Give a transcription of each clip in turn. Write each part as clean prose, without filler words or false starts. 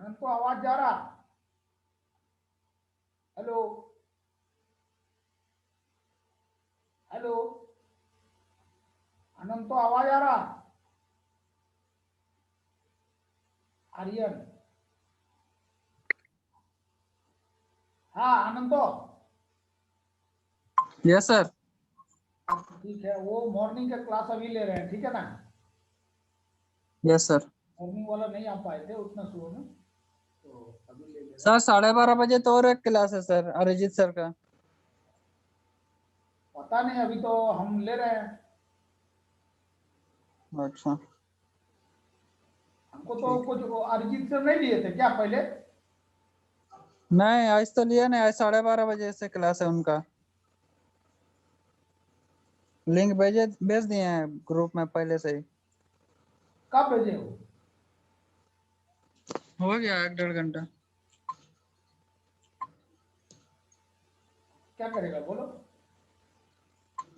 अनंत को आवाज जा रहा? हेलो हेलो, अनंत को आवाज आ रहा? आर्यन, हाँ अनंतो। Yes sir. ठीक है, वो मॉर्निंग का क्लास अभी ले रहे हैं, ठीक है ना? Yes sir. मॉर्निंग वाला नहीं आ पाए थे उतना सुबह में, तो अभी ले रहे हैं। सर 12:30 बजे तो और एक क्लास है सर, अरिजीत सर का। पता नहीं, अभी तो हम ले रहे हैं। अच्छा हमको तो ठीक। कुछ अरिजीत से नहीं लिए थे क्या पहले? नहीं आज तो लिया नहीं, आज 12:30 बजे से क्लास है उनका। लिंक भेज दिए हैं ग्रुप में पहले से ही। कब भेजे हो? हो गया 1-1.5 घंटा। क्या करेगा बोलो?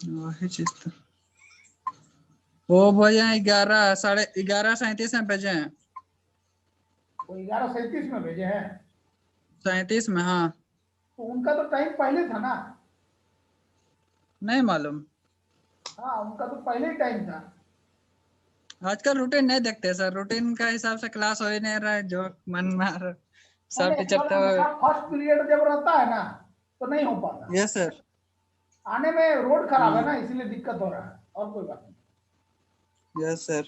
वही चीज तो वो भेजे हैं 11:37 में भेजे हैं। वो 11:37 में भेजे हैं? 37 में हाँ। तो उनका तो टाइम पहले था ना। नहीं मालूम। हाँ, उनका तो पहले ही टाइम था। आजकल रूटीन नहीं देखते सर, रूटीन का हिसाब से क्लास हो ही नहीं रहा है, जो मन में आ रहा है। सब नहीं, टीचर कल तो। उनका फर्स्ट पीरियड जब रहता है ना, तो नहीं हो पाता। Yes sir. आने में रोड खराब है हाँ ना, इसलिए दिक्कत हो रहा है, और कोई बात नहीं। Yes sir.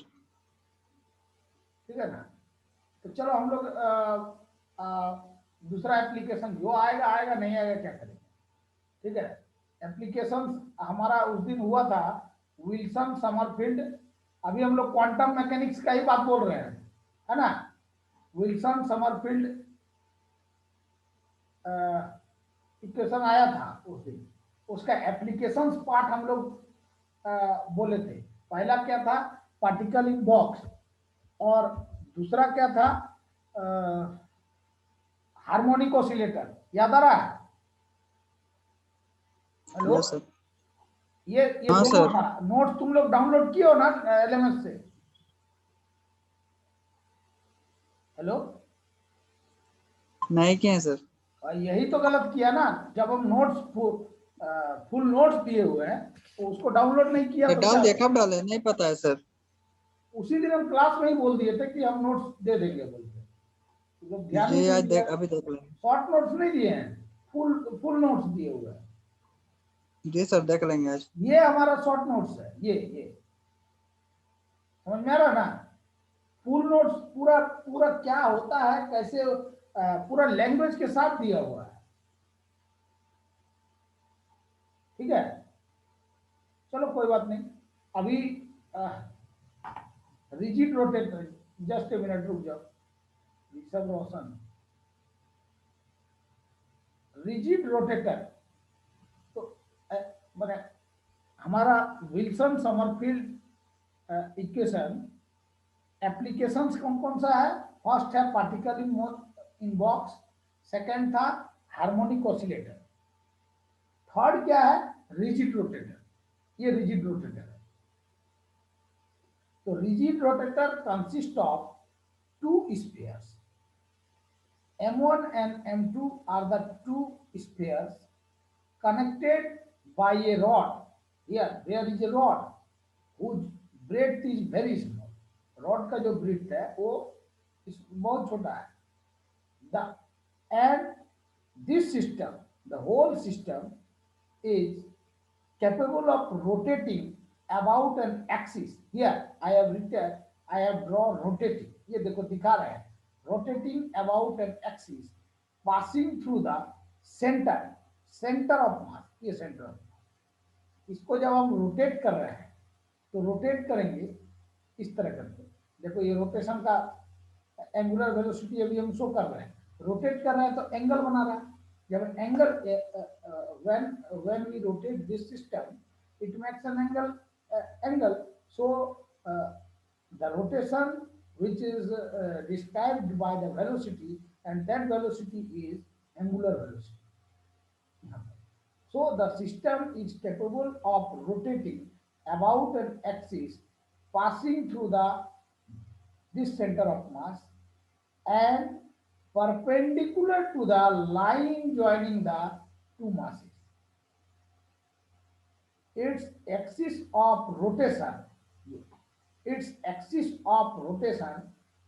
ठीक है ना? तो चलो हम लोग दूसरा एप्लीकेशन जो आएगा आएगा, नहीं आएगा क्या करेंगे। ठीक है, एप्लीकेशन हमारा उस दिन हुआ था, विल्सन समरफील्ड। अभी हम लोग क्वांटम मैकेनिक्स का ही बात बोल रहे हैं, है ना? विल्सन समरफील्ड इक्वेशन आया था उस दिन, उसका एप्लीकेशंस पार्ट हम लोग बोले थे। पहला क्या था? Particle in box. और दूसरा क्या था? Harmonic oscillator. याद आ रहा है? Hello, yes sir. ये हाँ दोनों सर। था। नोट्स तुम लोग डाउनलोड किए हो ना एलएमएस से? हेलो, नहीं किए हैं सर। यही तो गलत किया ना। जब हम नोट्स फुल नोट्स दिए हुए हैं, तो उसको डाउनलोड नहीं किया तो तो डाल क्या दिया, होगा? कब डाले नहीं पता है सर। उसी दिन हम क्लास में ही बोल दिए थे कि हम नोट्स दे देंगे बोल के, तो जब ध्यान ही जी नहीं आज दिया। अभी देख लेंगे। शॉर्ट नोट्स नहीं दिए हैं, फुल फुल नोट्स दिए हुए हैं। जी सर देख लेंगे आज। ये हमारा शॉर्ट नोट्स है, ये समझ में आ रहा है ना? फुल नोट्स पूरा पूरा क्या होता है, कैसे पूरा लैंग्वेज के साथ दिया हुआ है। ठीक है, चलो कोई बात नहीं। अभी rigid rotator, just a minute रुक जाओ। ऋषभ रोशन, रिजिड रोटेटर। तो मैंने हमारा विल्सन समरफील्ड इक्वेशन एप्लीकेशंस कौन कौन सा है? फर्स्ट है पार्टिकल इन बॉक्स, सेकंड था हार्मोनिक ऑसिलेटर, थर्ड क्या है? Rigid rotator. ये रिजिड रोटेटर है। तो rigid rotator consist of two spheres, M1 and M2 are the two spheres connected by a rod. Here there is a rod whose breadth is very small. Rod का जो breath है वो बहुत छोटा है। The and this system, the whole system is capable of rotating about an axis. Here I have written, I have drawn rotating. ये देखो दिखा रहे हैं, rotating about an axis, passing through the center of mass. ये center of mass, इसको जब हम rotate कर रहे हैं तो रोटेट करेंगे इस तरह करके। देखो ये रोटेशन का एंगुलर वेलोसिटी अभी हम शो कर रहे हैं, रोटेट कर रहे हैं तो एंगल बना रहा है। जब angle when we rotate this system, it makes an angle. So the rotation which is described by the velocity, and that velocity is angular velocity. So the system is capable of rotating about an axis, passing through the this center of mass, and perpendicular to the line joining the two masses. Its axis of rotation,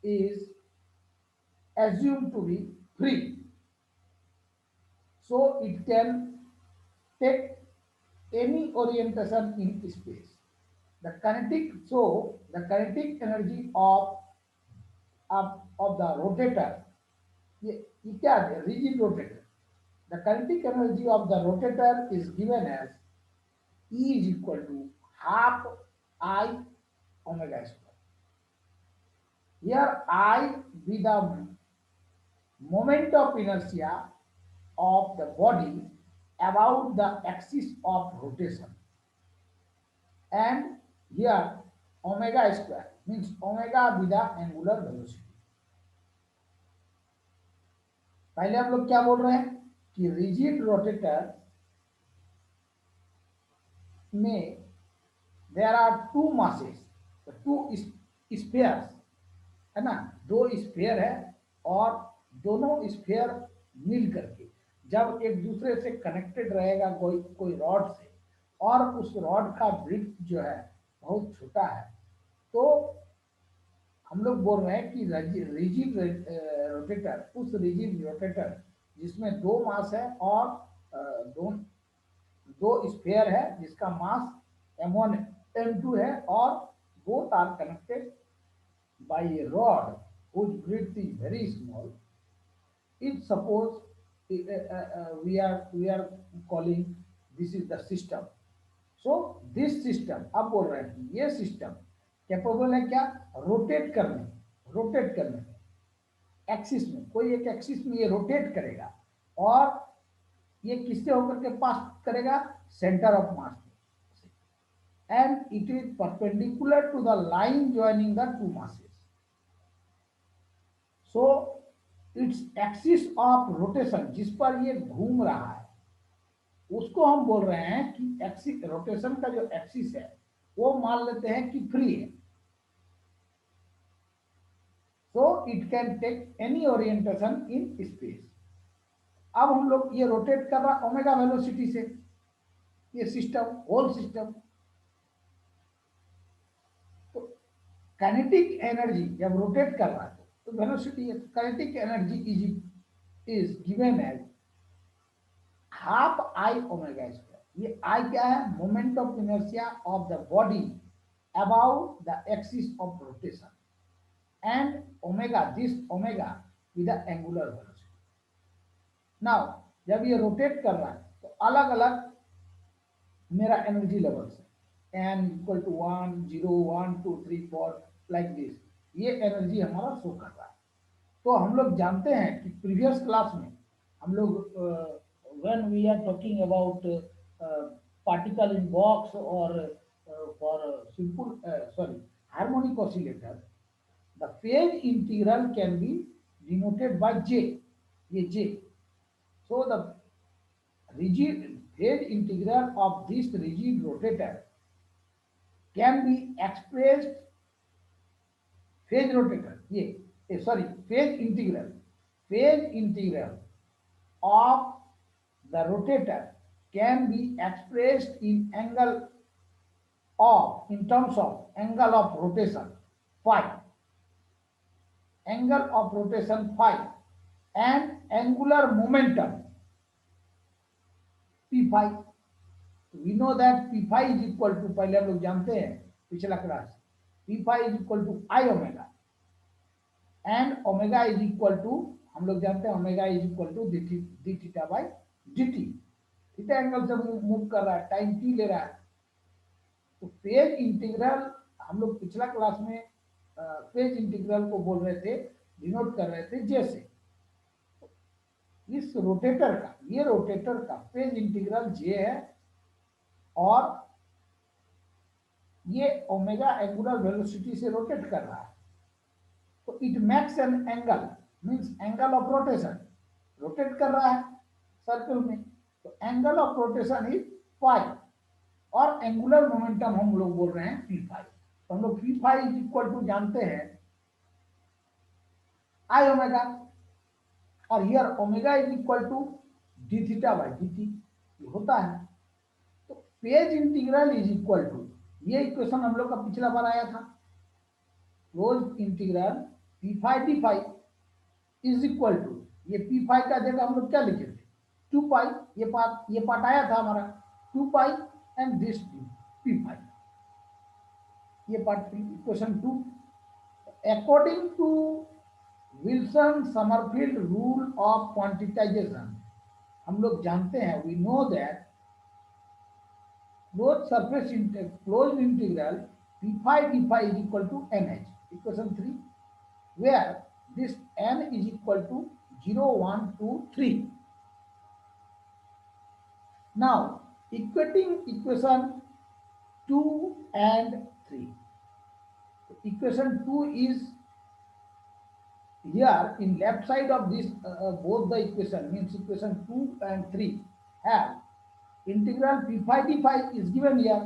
is assumed to be free, so it can take any orientation in space. The kinetic energy of the rotator, ये क्या है, rigid rotator. The kinetic energy of the rotator is given as E is equal to half I omega square. Here I be the moment of inertia of the body about the axis of rotation, and here omega square means omega be the angular velocity. पहले हम लोग क्या बोल रहे हैं कि rigid rotator में there are two masses, two spheres है ना, दो स्फीयर है और दोनों स्फीयर मिल करके जब एक दूसरे से कनेक्टेड रहेगा कोई रॉड से और उस रॉड का ब्रिथ जो है बहुत छोटा है, तो हम लोग बोल रहे हैं कि रिजिड रोटेटर, उस रिजिड रोटेटर जिसमें दो मास है और दो स्फीयर है जिसका मास m1 m2 है और both are connected by a rod whose breadth is very small. If suppose we are calling this is the system, so this system, अब बोल रहे हैं ये सिस्टम कैपेबल है क्या, रोटेट करने में, एक्सिस में, कोई एक एक्सिस में ये रोटेट करेगा और ये किससे होकर के पास करेगा, centre of mass, and it is perpendicular to the line joining the two masses. So its axis of rotation, जिस पर ये घूम रहा है, उसको हम बोल रहे हैं कि एक्सिस, रोटेशन का जो एक्सिस है वो मान लेते हैं कि फ्री है, so it can take any orientation in space. अब हम लोग ये रोटेट कर रहा ओमेगा वेलोसिटी से, ये सिस्टम, होल सिस्टम, तो काइनेटिक एनर्जी जब रोटेट कर रहा है तो velocity, kinetic energy is given as half I omega square. ये आई क्या है, moment of inertia of the body about the axis of rotation, and omega, this omega with the angular velocity. Now जब ये rotate कर रहा है तो अलग अलग मेरा एनर्जी लेवल्स है, n equal to 1 0 1 2 3 4 like this, ये एनर्जी हमारा शो कर रहा है. तो हम लोग जानते हैं कि प्रीवियस क्लास में हम लोग when we are talking about particle in box और for simple harmonic oscillator, the phase integral can be denoted by j, ये j. So the rigid phase integral of this rigid rotator can be expressed, phase integral of the rotator can be expressed in terms of angle of rotation phi, and angular momentum p phi. We know that p phi is equal to, पहले हम लोग जानते हैं पिछला class, p phi is equal to I omega, and omega is equal to, हम लोग जानते हैं omega is equal to d theta by dt. Theta angle से मूव कर रहा है, टाइम t ले रहा है. तो फेज इंटीग्रल हम लोग पिछला क्लास में फेज इंटीग्रल को बोल रहे थे, डिनोट कर रहे थे जैसे इस रोटेटर का, ये रोटेटर का फेज इंटीग्रल j है और ये ओमेगा एंगुलर वेलोसिटी से रोटेट कर रहा है, तो it makes an angle, means angle of rotation, rotate कर रहा है सर्कल में, तो angle of rotation is phi और एंगुलर मोमेंटम हम लोग बोल रहे हैं पी फाई. तो हम लोग p phi is equal to जानते हैं आई ओमेगा, और here omega is equal to d theta by d t, ये होता है। तो phase integral is equal to, ये इक्वेशन हम लोग का पिछला बार आया था, close integral p phi d phi is equal to, ये पी फाई का जगह हम लोग क्या लिखे थे, 2 पाई, ये पार्ट आया था हमारा 2 pi and this p phi, ये part equation 2। According to Wilson Sommerfeld rule of quantization, हम लोग जानते हैं, we know that closed integral p phi d phi is equal to nh, equation 3, where this n is equal to 0, 1, 2, 3. Now equating equation 2 and 3, equation 2 is here in left side of this both the equation, means equation 2 and 3 have integral p phi d phi is given here.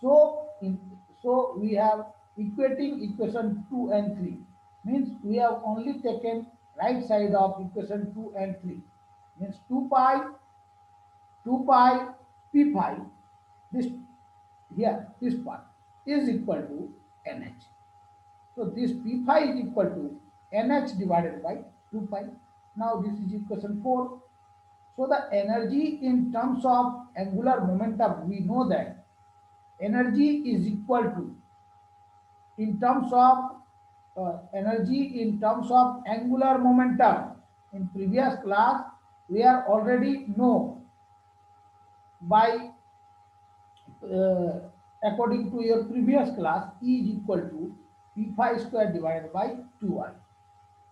So we have equating equation 2 and 3, means we have only taken right side of equation 2 and 3, means 2 pi p phi, this here, this part is equal to nh. So this p phi is equal to nh divided by 2 pi. Now this is equation 4. So the energy in terms of angular momentum, we know that energy is equal to, in terms of energy in terms of angular momentum, in previous class we are already know by according to your previous class, E is equal to p phi square divided by 2I,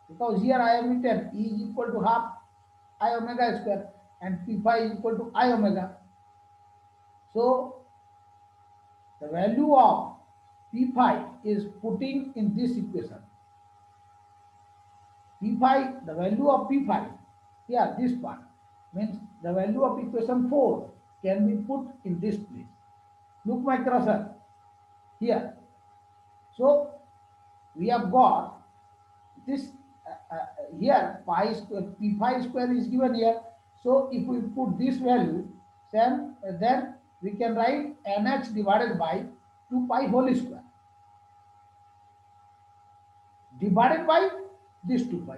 because here I have written E is equal to half I omega square and p phi is equal to I omega. So the value of p phi is putting in this equation. P phi, the value of p phi, here this part, means the value of equation 4 can be put in this place. Look my cursor here. So we have got this here pi square, p phi square is given here. So if we put this value, then we can write nh divided by 2 pi whole square divided by this 2 pi.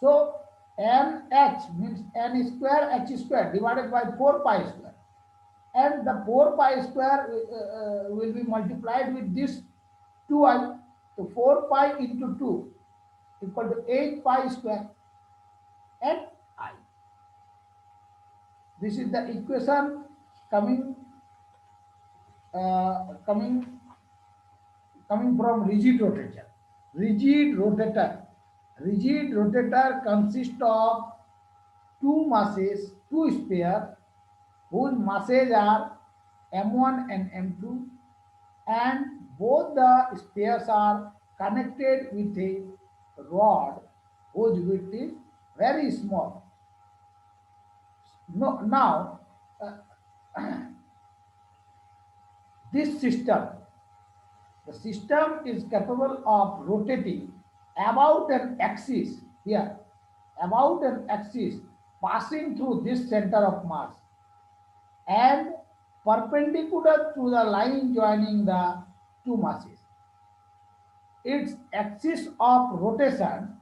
So nh means n square h square divided by 4 pi square, and the 4 pi square will be multiplied with this 2i. So 4 pi into 2 equal to 8 pi square and I. This is the equation coming from rigid rotator. Rigid rotator consists of two masses, two spheres, whose masses are m1 and m2, and both the spheres are connected with a rod whose width is very small. Now this system, the system is capable of rotating about an axis here, about an axis passing through this center of mass and perpendicular to the line joining the two masses. Its axis of rotation,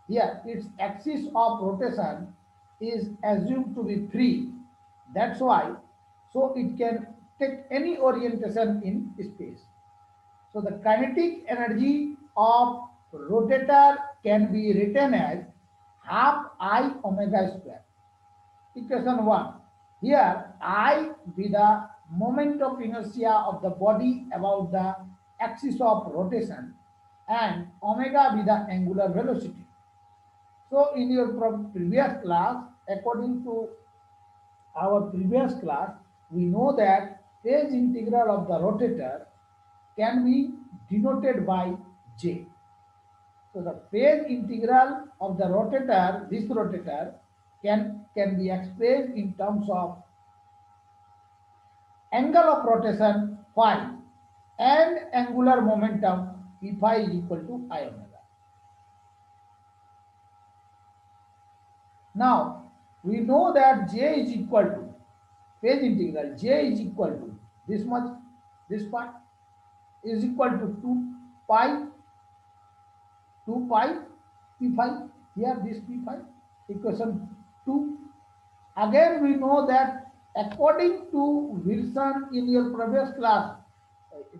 here its axis of rotation is assumed to be free. That's why, so it can take any orientation in space. So the kinetic energy of rotator can be written as half I omega square. Equation 1. Here I be the moment of inertia of the body about the axis of rotation and omega be the angular velocity. So in your previous class, according to our previous class, we know that phase integral of the rotator can be denoted by J. So the phase integral of the rotator, this rotator, can be expressed in terms of angle of rotation phi and angular momentum p phi is equal to I omega. Now we know that J is equal to phase integral. J is equal to this much, this part is equal to 2 pi p phi. Here this p phi, equation 2. Again we know that according to Wilson in your previous class,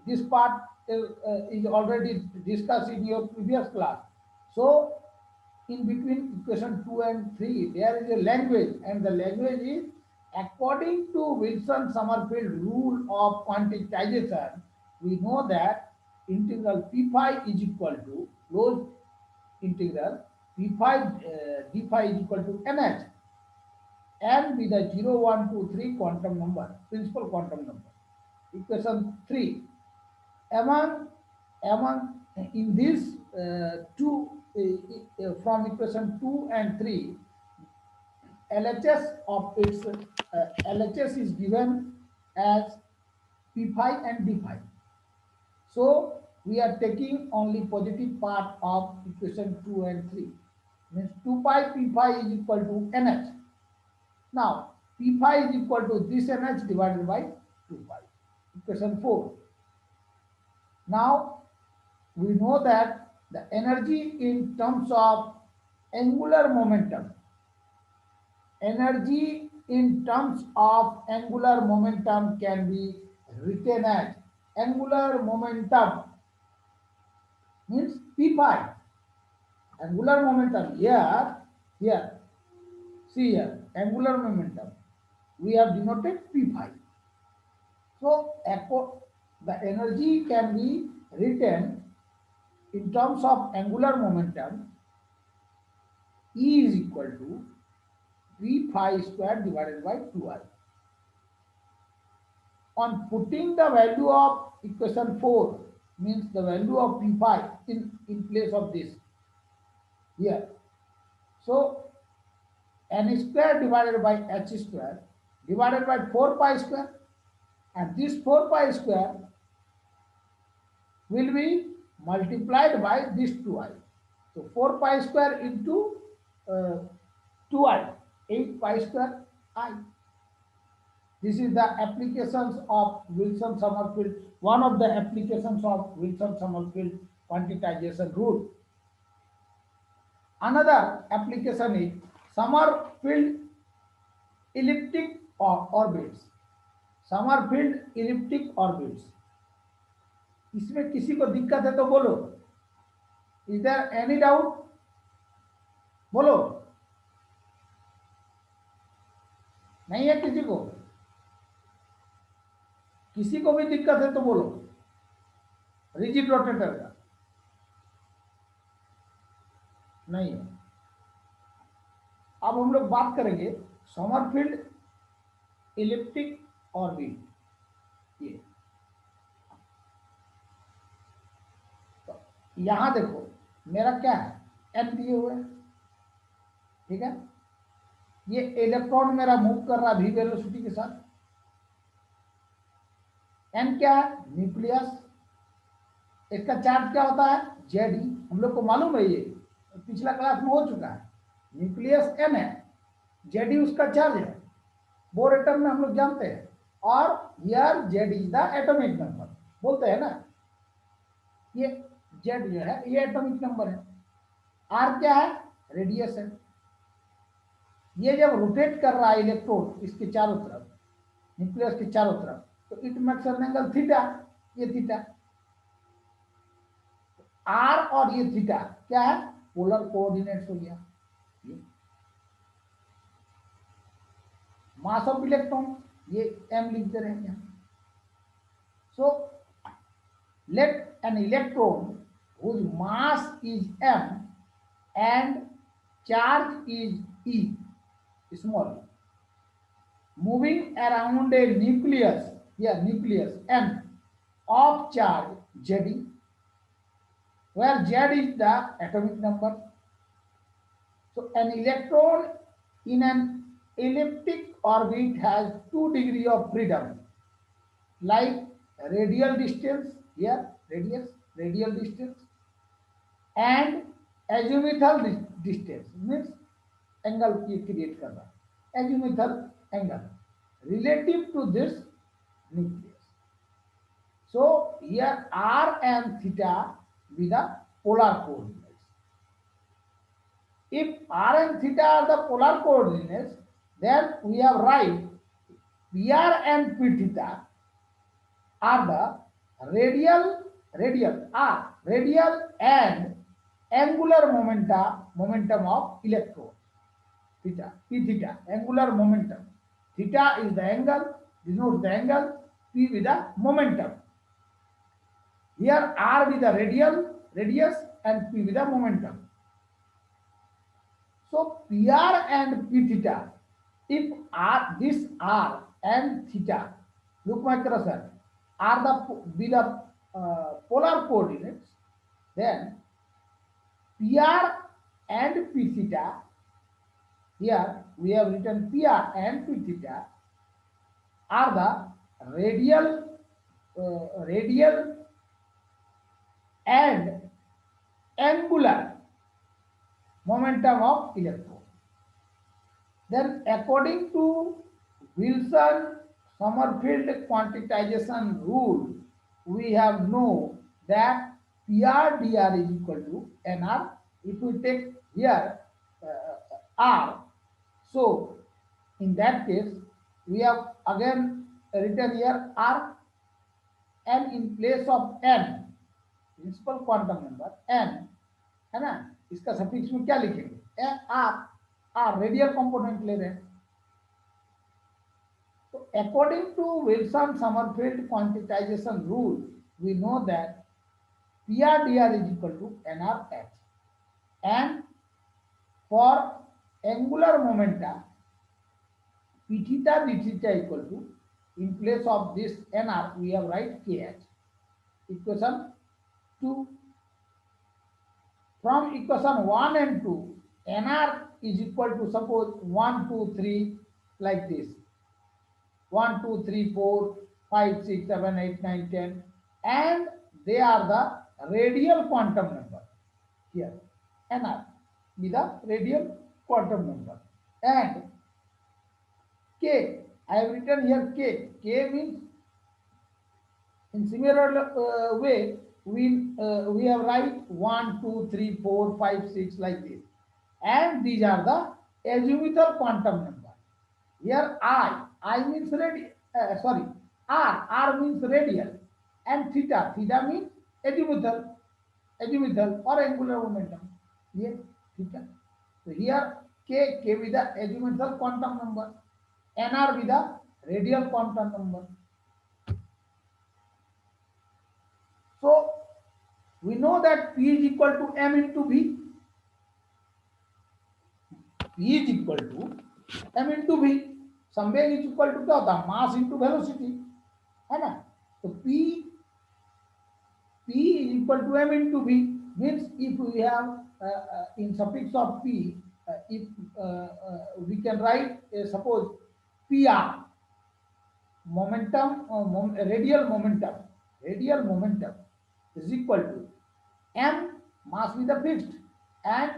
this part is already discussed in your previous class. So in between equation 2 and 3 there is a language, and the language is according to Wilson Sommerfeld rule of quantization. We know that integral p phi is equal to closed integral p phi d phi is equal to nh, and with the 0 1 2 3 quantum number, principal quantum number. Equation 3, among in these two from equation 2 and 3, LHS of its LHS is given as p phi and d phi. So we are taking only positive part of equation 2 and 3, means 2 pi p phi is equal to nh. Now p phi is equal to this nh divided by 2 pi. Equation 4. Now we know that the energy in terms of angular momentum, energy in terms of angular momentum can be written as angular momentum means p phi. Angular momentum here, see here, angular momentum we have denoted p phi. So the energy can be written in terms of angular momentum. E is equal to p phi square divided by 2I. On putting the value of equation 4, means the value of p phi in place of this here. So n square divided by h square divided by 4 pi square, and this 4 pi square will be multiplied by this 2I. So 4 pi square into 2I, 8 pi square I. This is the applications of Wilson Sommerfeld, one of the applications of Wilson Sommerfeld quantization rule. Another application is Sommerfeld elliptic orbits. Sommerfeld elliptic orbits. इसमें किसी को दिक्कत है तो बोलो. Is there any doubt? बोलो. नहीं है किसी को? किसी को भी दिक्कत है तो बोलो. रिजिड रोटेटर का नहीं है. अब हम लोग बात करेंगे समरफील्ड इलिप्टिक ऑर्बिट. ये तो यहां देखो मेरा क्या है, एन दिए हुए है, ठीक है. ये इलेक्ट्रॉन मेरा मूव कर रहा वी वेलोसिटी के साथ. एन क्या है, न्यूक्लियस. इसका चार्ज क्या होता है, जेड. हम लोग को मालूम है, ये पिछला क्लास में हो चुका है. न्यूक्लियस एन है, जेड उसका चार्ज है. बोर एटम में हम लोग जानते हैं. और here Z is the atomic number बोलते हैं ना. ये जेड जो है ये एटॉमिक नंबर है. आर क्या है, रेडियस है. ये जब रोटेट कर रहा है इलेक्ट्रॉन इसके चारों तरफ, न्यूक्लियस के चारों तरफ, तो it makes an angle theta. ये थीटा आर और ये थीटा क्या है, पोलर कोऑर्डिनेट्स हो गया. मास ऑफ इलेक्ट्रॉन ये m लिखते रहेंगे. So let an electron whose mass is m and charge is e small moving around a nucleus, here nucleus n of charge z, where z is the atomic number. So an electron in an elliptic orbit has 2 degrees of freedom, like radial distance, here radial distance, and azimuthal distance, means angle create कर रहा है, azimuthal angle relative to this nucleus. So here r and theta be the polar coordinates. If r and theta are the polar coordinates, then we have right pr and p theta are the radial and angular momentum of electron. Theta, p theta, angular momentum. Theta is the angle, denotes the angle, p with the momentum. Here r with the radius and p with the momentum. So pr and p theta, if this r and theta, look my cursor, are the polar coordinates, then pr and p theta, here we have written pr and p theta are the radial and angular momentum of electron. Then according to Wilson-Sommerfeld quantization rule, we have know that PR dr is equal to nr. If we take here r, so in that case we have again written here r, and in place of n, principal quantum number n है ना, इसका suffix में क्या लिखेंगे, are radial component ले रहे हैं. तो according to Wilson Sommerfeld quantization rule we know that pr dr is equal to nrh, and for angular momenta p theta d theta equal to, in place of this nr we have write kh. Equation 2. From equation 1 and 2, nr is equal to, suppose 1, 2, 3 like this, 1, 2, 3, 4, 5, 6, 7, 8, 9, 10, and they are the radial quantum number. Here nr is the radial quantum number, and k, I have written here k means in similar way we have write 1, 2, 3, 4, 5, 6 like this, and these are the azimuthal quantum number. Here I means r means radial, and theta means azimuthal or angular momentum. Here theta. So here k with the azimuthal quantum number, nr with the radial quantum number. So we know that P is equal to m into V. P is equal to m into V. संवेग is equal to क्या होता है, mass into velocity, है ना. तो P is equal to m into V means if we have in suffix of P, if we can write suppose PR, momentum, radial momentum is equal to m, mass with the fixed, and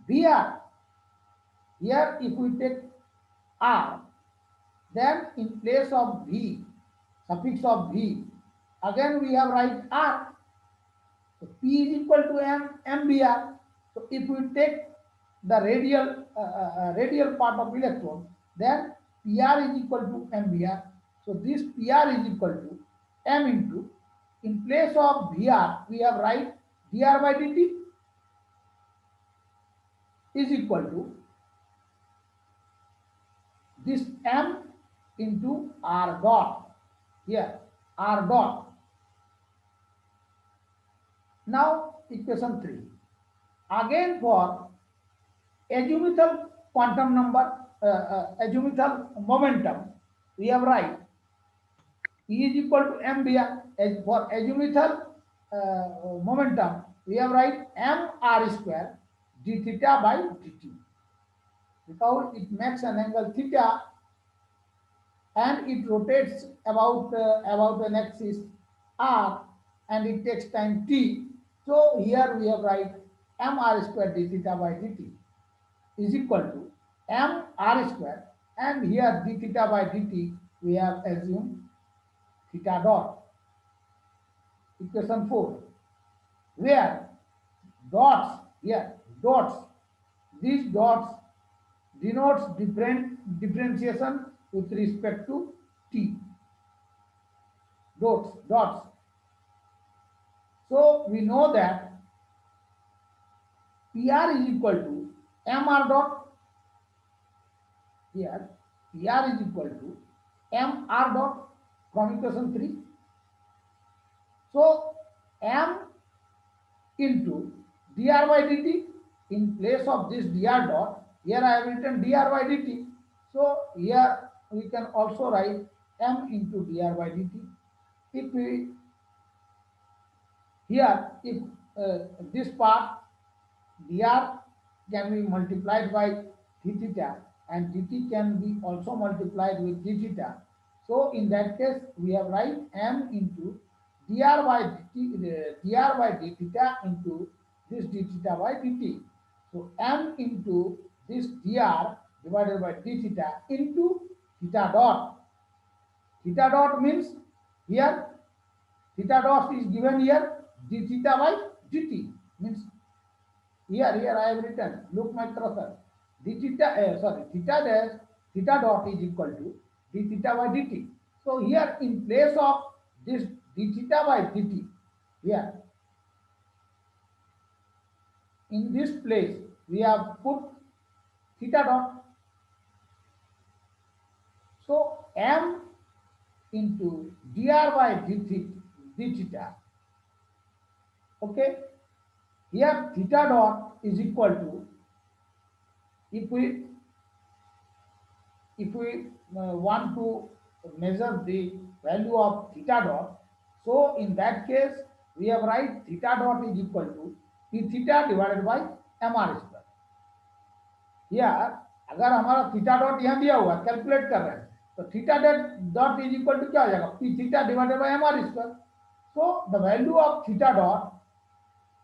VR. Here if we take r, then in place of V, suffix of V, again we have write r. So P is equal to m mvr. So if we take the radial part of electron, then PR is equal to mvr. So this PR is equal to m into, in place of VR we have write dr by dt is equal to this m into r dot. Here r dot. Now equation 3. Again for azimuthal quantum number, azimuthal momentum, we have write E is equal to mvr. As for azimuthal momentum, we have write mr square d theta by dt, because it makes an angle theta and it rotates about an axis r, and it takes time t. So here we have write mr square d theta by dt. is equal to m r square, and here d theta by dt we have assumed theta dot. Equation 4, where dots, here dots, these dots denotes differentiation with respect to t. Dots. So we know that PR is equal to mr dot. Here PR is equal to mr dot from equation 3. So m into dr by dt, in place of this dr dot, here I have written dr by dt. So here we can also write m into dr by dt. If we here, if this part dr can be multiplied by d theta, and dt can be also multiplied with d theta. So in that case, we have write m into dr by d theta into this d theta by dt. So m into this dr divided by d theta into theta dot. Theta dot means here theta dot is given here d theta by dt, means here I have written, look my cursor, d theta theta dot is equal to d theta by dt. So here in place of this d theta by dt, here in this place we have put theta dot. So m into dr by d theta, okay. Here theta dot is equal to, if we want to measure the value of theta dot, so in that case we have write theta dot is equal to p theta divided by mr square. here अगर हमारा theta dot यहाँ दिया हुआ calculate कर रहे हैं, तो theta dot is equal to क्या हो जाएगा, p theta divided by mr square. So the value of theta dot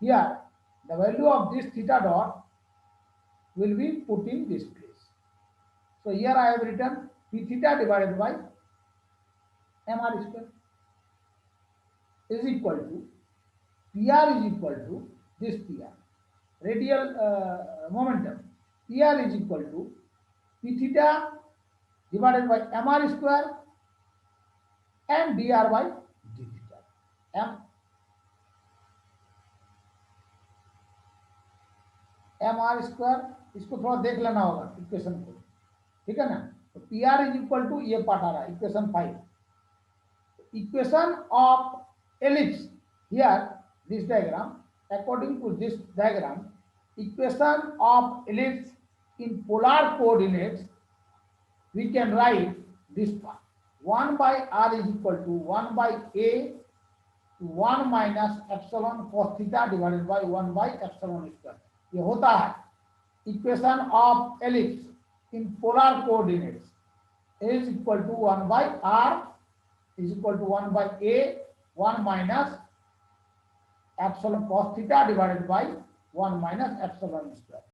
here, the value of this theta dot will be put in this place. So here I have written p theta divided by mr square is equal to pr is equal to this pr, radial momentum. Pr is equal to p theta divided by mr square and dr by d theta. mr square, इसको थोड़ा देख लेना होगा equation को, ठीक है ना. तो p r is equal to, ये पार्ट आ रहा है equation 5. Equation of ellipse, here this diagram, according to this diagram, equation of ellipse in polar coordinates we can write this part. 1 by r is equal to 1 by a to 1 minus epsilon cos theta divided by 1 by epsilon square. ये होता है equation of ellipse in polar coordinates is equal to 1 by r is equal to 1 by a 1 minus epsilon cos theta divided by 1 minus epsilon square.